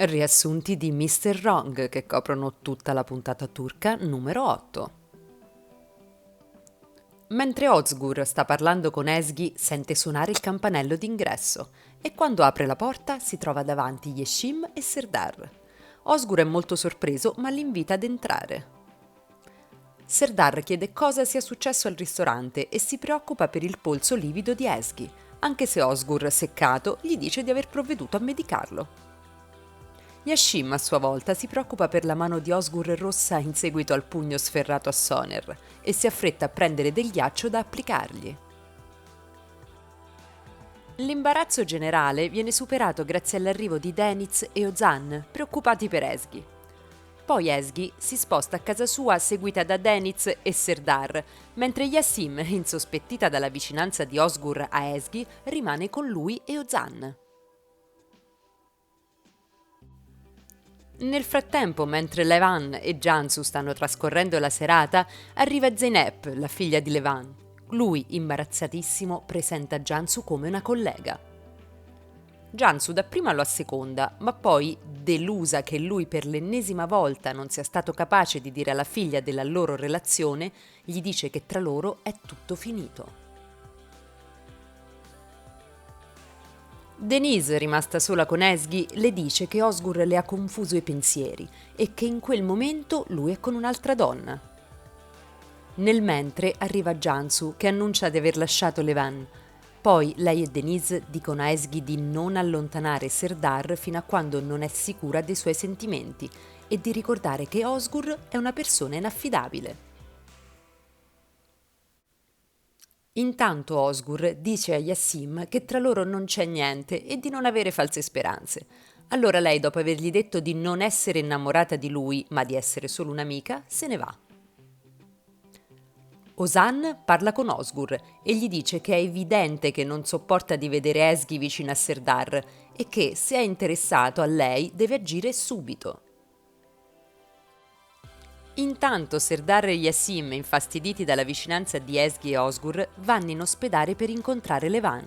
Riassunti di Mr. Wrong che coprono tutta la puntata turca numero 8. Mentre Ozgur sta parlando con Ezgi, sente suonare il campanello d'ingresso e quando apre la porta si trova davanti Yeshim e Serdar. Ozgur è molto sorpreso ma li invita ad entrare. Serdar chiede cosa sia successo al ristorante e si preoccupa per il polso livido di Ezgi, anche se Ozgur, seccato, gli dice di aver provveduto a medicarlo. Yashim a sua volta si preoccupa per la mano di Osgur rossa in seguito al pugno sferrato a Soner e si affretta a prendere del ghiaccio da applicargli. L'imbarazzo generale viene superato grazie all'arrivo di Deniz e Ozan, preoccupati per Ezgi. Poi Ezgi si sposta a casa sua seguita da Deniz e Serdar, mentre Yassim, insospettita dalla vicinanza di Osgur a Ezgi, rimane con lui e Ozan. Nel frattempo, mentre Levan e Jansu stanno trascorrendo la serata, arriva Zeynep, la figlia di Levan. Lui, imbarazzatissimo, presenta Jansu come una collega. Jansu dapprima lo asseconda, ma poi, delusa che lui per l'ennesima volta non sia stato capace di dire alla figlia della loro relazione, gli dice che tra loro è tutto finito. Denise, rimasta sola con Ezgi, le dice che Osgur le ha confuso i pensieri e che in quel momento lui è con un'altra donna. Nel mentre arriva Jansu che annuncia di aver lasciato Levan. Poi lei e Denise dicono a Ezgi di non allontanare Serdar fino a quando non è sicura dei suoi sentimenti e di ricordare che Osgur è una persona inaffidabile. Intanto Osgur dice a Yassim che tra loro non c'è niente e di non avere false speranze. Allora lei, dopo avergli detto di non essere innamorata di lui, ma di essere solo un'amica, se ne va. Ozan parla con Osgur e gli dice che è evidente che non sopporta di vedere Ezgi vicino a Serdar e che, se è interessato a lei, deve agire subito. Intanto Serdar e Yassim, infastiditi dalla vicinanza di Ezgi e Osgur, vanno in ospedale per incontrare Levan.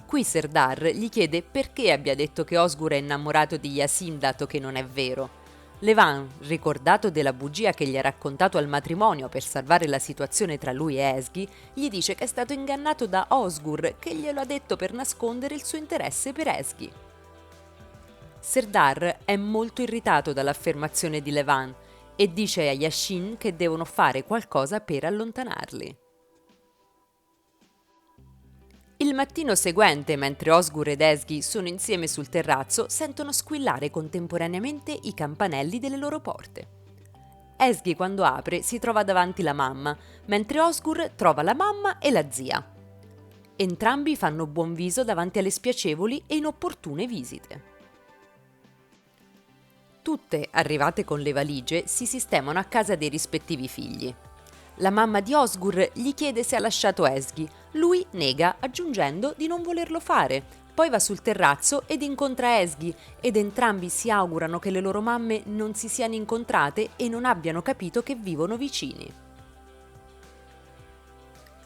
Qui Serdar gli chiede perché abbia detto che Osgur è innamorato di Yassim dato che non è vero. Levan, ricordato della bugia che gli ha raccontato al matrimonio per salvare la situazione tra lui e Ezgi, gli dice che è stato ingannato da Osgur che glielo ha detto per nascondere il suo interesse per Ezgi. Serdar è molto irritato dall'affermazione di Levan e dice a Yashin che devono fare qualcosa per allontanarli. Il mattino seguente, mentre Osgur ed Ezgi sono insieme sul terrazzo, sentono squillare contemporaneamente i campanelli delle loro porte. Ezgi, quando apre, si trova davanti la mamma, mentre Osgur trova la mamma e la zia. Entrambi fanno buon viso davanti alle spiacevoli e inopportune visite. Tutte, arrivate con le valigie, si sistemano a casa dei rispettivi figli. La mamma di Osgur gli chiede se ha lasciato Ezgi. Lui nega, aggiungendo di non volerlo fare. Poi va sul terrazzo ed incontra Ezgi ed entrambi si augurano che le loro mamme non si siano incontrate e non abbiano capito che vivono vicini.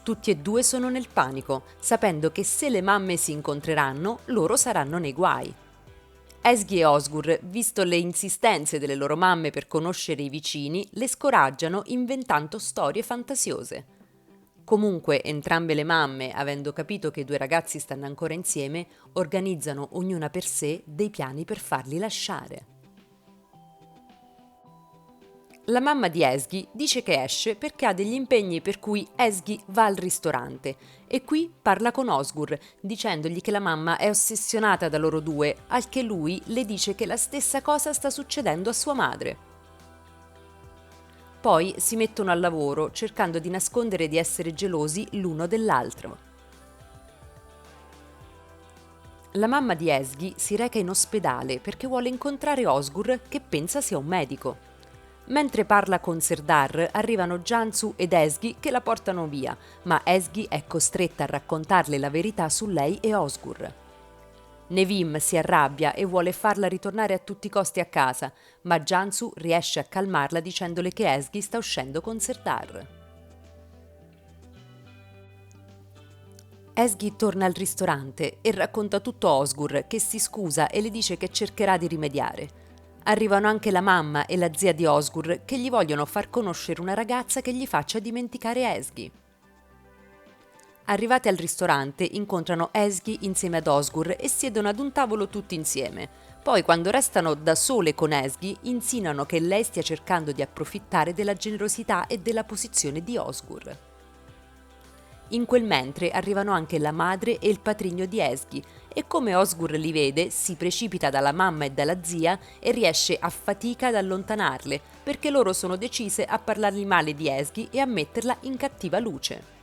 Tutti e due sono nel panico, sapendo che se le mamme si incontreranno, loro saranno nei guai. Ezgi e Osgur, visto le insistenze delle loro mamme per conoscere i vicini, le scoraggiano inventando storie fantasiose. Comunque, entrambe le mamme, avendo capito che i due ragazzi stanno ancora insieme, organizzano ognuna per sé dei piani per farli lasciare. La mamma di Ezgi dice che esce perché ha degli impegni per cui Ezgi va al ristorante e qui parla con Osgur dicendogli che la mamma è ossessionata da loro due, al che lui le dice che la stessa cosa sta succedendo a sua madre. Poi si mettono al lavoro cercando di nascondere di essere gelosi l'uno dell'altro. La mamma di Ezgi si reca in ospedale perché vuole incontrare Osgur che pensa sia un medico. Mentre parla con Serdar, arrivano Jansu ed Ezgi che la portano via, ma Ezgi è costretta a raccontarle la verità su lei e Osgur. Nevim si arrabbia e vuole farla ritornare a tutti i costi a casa, ma Jansu riesce a calmarla dicendole che Ezgi sta uscendo con Serdar. Esgi torna al ristorante e racconta tutto a Osgur, che si scusa e le dice che cercherà di rimediare. Arrivano anche la mamma e la zia di Osgur, che gli vogliono far conoscere una ragazza che gli faccia dimenticare Esgi. Arrivati al ristorante, incontrano Esgi insieme ad Osgur e siedono ad un tavolo tutti insieme. Poi, quando restano da sole con Esgi, insinuano che lei stia cercando di approfittare della generosità e della posizione di Osgur. In quel mentre arrivano anche la madre e il patrigno di Esgi e, come Osgur li vede, si precipita dalla mamma e dalla zia e riesce a fatica ad allontanarle, perché loro sono decise a parlargli male di Esgi e a metterla in cattiva luce.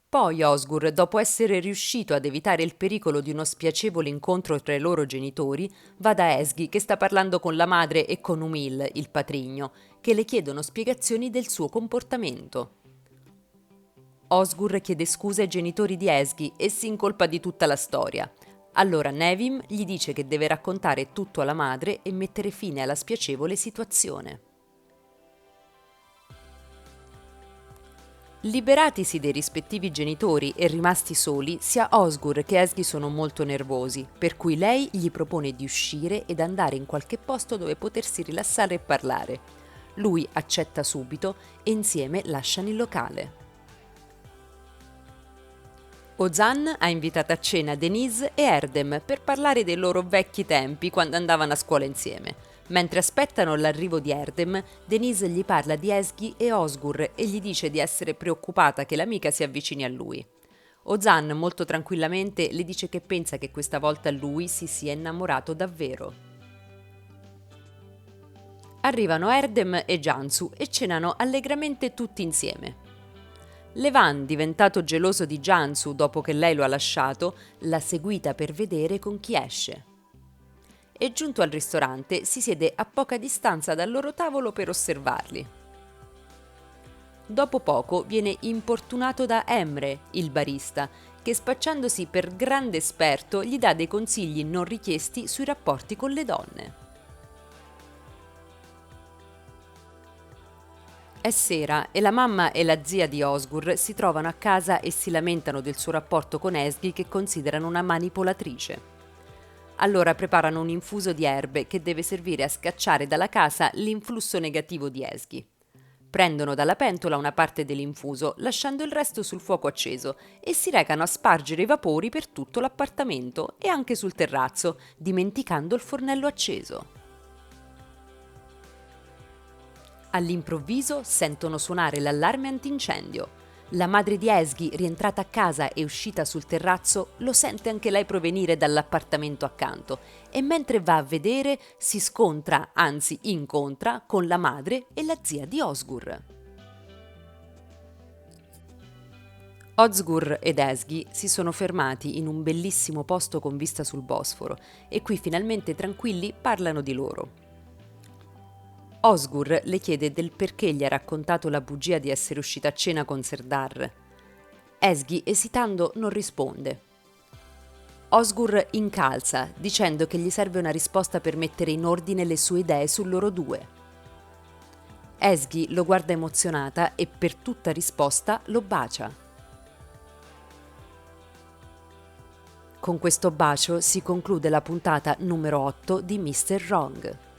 Poi Osgur, dopo essere riuscito ad evitare il pericolo di uno spiacevole incontro tra i loro genitori, va da Esgi, che sta parlando con la madre, e con Umil, il patrigno, che le chiedono spiegazioni del suo comportamento. Osgur chiede scusa ai genitori di Esgi e si incolpa di tutta la storia. Allora Nevim gli dice che deve raccontare tutto alla madre e mettere fine alla spiacevole situazione. Liberatisi dei rispettivi genitori e rimasti soli, sia Osgur che Esgi sono molto nervosi, per cui lei gli propone di uscire ed andare in qualche posto dove potersi rilassare e parlare. Lui accetta subito e insieme lasciano il locale. Ozan ha invitato a cena Denise e Erdem per parlare dei loro vecchi tempi quando andavano a scuola insieme. Mentre aspettano l'arrivo di Erdem, Denise gli parla di Esgi e Osgur e gli dice di essere preoccupata che l'amica si avvicini a lui. Ozan molto tranquillamente le dice che pensa che questa volta lui si sia innamorato davvero. Arrivano Erdem e Jansu e cenano allegramente tutti insieme. Levan, diventato geloso di Jansu dopo che lei lo ha lasciato, l'ha seguita per vedere con chi esce. E giunto al ristorante si siede a poca distanza dal loro tavolo per osservarli. Dopo poco viene importunato da Emre, il barista, che spacciandosi per grande esperto gli dà dei consigli non richiesti sui rapporti con le donne. È sera e la mamma e la zia di Osgur si trovano a casa e si lamentano del suo rapporto con Esgi, che considerano una manipolatrice. Allora preparano un infuso di erbe che deve servire a scacciare dalla casa l'influsso negativo di Esgi. Prendono dalla pentola una parte dell'infuso, lasciando il resto sul fuoco acceso, e si recano a spargere i vapori per tutto l'appartamento e anche sul terrazzo, dimenticando il fornello acceso. All'improvviso sentono suonare l'allarme antincendio. La madre di Esgi, rientrata a casa e uscita sul terrazzo, lo sente anche lei provenire dall'appartamento accanto e mentre va a vedere si scontra, anzi incontra, con la madre e la zia di Osgur. Ozgur ed Esgi si sono fermati in un bellissimo posto con vista sul Bosforo e qui finalmente tranquilli parlano di loro. Osgur le chiede del perché gli ha raccontato la bugia di essere uscita a cena con Serdar. Esgi, esitando, non risponde. Osgur incalza, dicendo che gli serve una risposta per mettere in ordine le sue idee su loro due. Esgi lo guarda emozionata e per tutta risposta lo bacia. Con questo bacio si conclude la puntata numero 8 di Mr. Wrong.